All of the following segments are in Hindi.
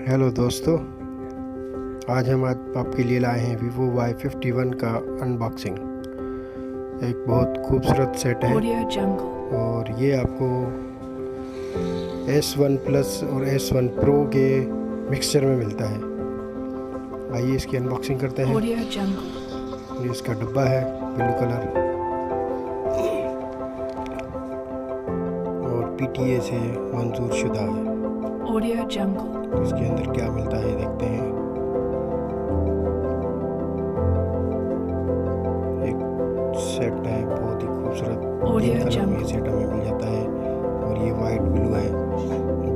हेलो दोस्तों, आज हम आपके लिए लाए हैं vivo Y51 का अनबॉक्सिंग। एक बहुत खूबसूरत सेट है और ये आपको S1 प्लस और S1 Pro के मिक्सचर में मिलता है। आइए इसकी अनबॉक्सिंग करते हैं। ये इसका डब्बा है ब्लू कलर और PTA से मंजूर शुदा है। इसके अंदर क्या मिलता है देखते हैं। एक सेट है बहुत ही खूबसूरत, तीन कलर में सेट हमें मिल जाता है और ये वाइट ब्लू है।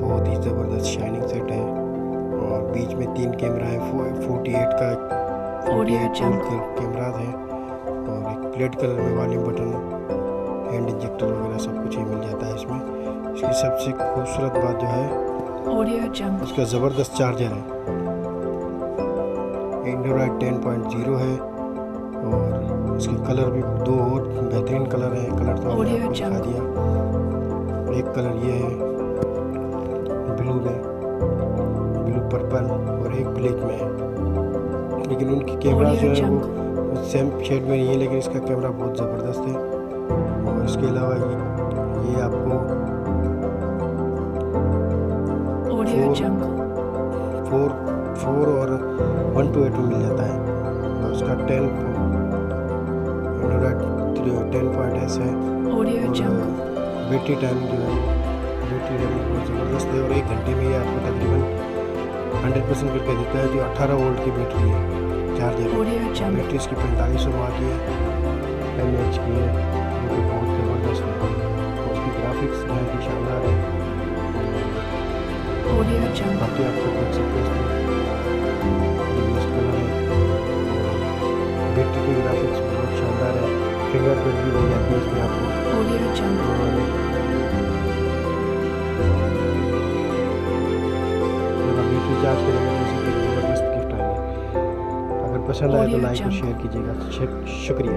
बहुत ही ज़बरदस्त शाइनिंग सेट है और बीच में 3 कैमरा है। 48 कैमरा है और एक रेड कलर में वॉल्यूम बटन, हैंड इंजेक्टर वगैरह सब कुछ ही मिल जाता है इसमें। इसकी सबसे खूबसूरत बात जो है इसका ज़बरदस्त चार्जर है। एंड्रॉयड 10.0 है और इसके कलर भी 2 और बेहतरीन कलर हैं। कलर तो मैंने आपको दिखा दिया। एक कलर ये है ब्लू में, ब्लू पर्पल, और एक ब्लैक में है। लेकिन उनकी कैमरा जो है वो सेम शेड में नहीं है, लेकिन इसका कैमरा बहुत ज़बरदस्त है। और इसके अलावा ये आपको 4 और 1 to 8 में मिल जाता है और उसका 10 10.s है। बैटरी टाइम जो है बहुत ज़बरदस्त है और 1 घंटे में ये आपको तकरीबन 100% करके देता है। जो 18 वोल्ट की बैटरी है चार्जर। बैटरी इसकी 4500 वाट की है, mAh की है, जो कि बहुत ज़बरदस्त है। और उसकी ग्राफिक्स बहुत ही शानदार है। बाकी आपको देख सकते हैं बैटरी की ग्राफिक्स बहुत शानदार है। फिंगरप्रिंट भी मिल जाती है इसमें आपको। बैटरी चार्ज करेंगे तो इसी की ज़बरदस्त गिफ्ट आएंगे। अगर पसंद आए तो लाइक और शेयर कीजिएगा। शुक्रिया।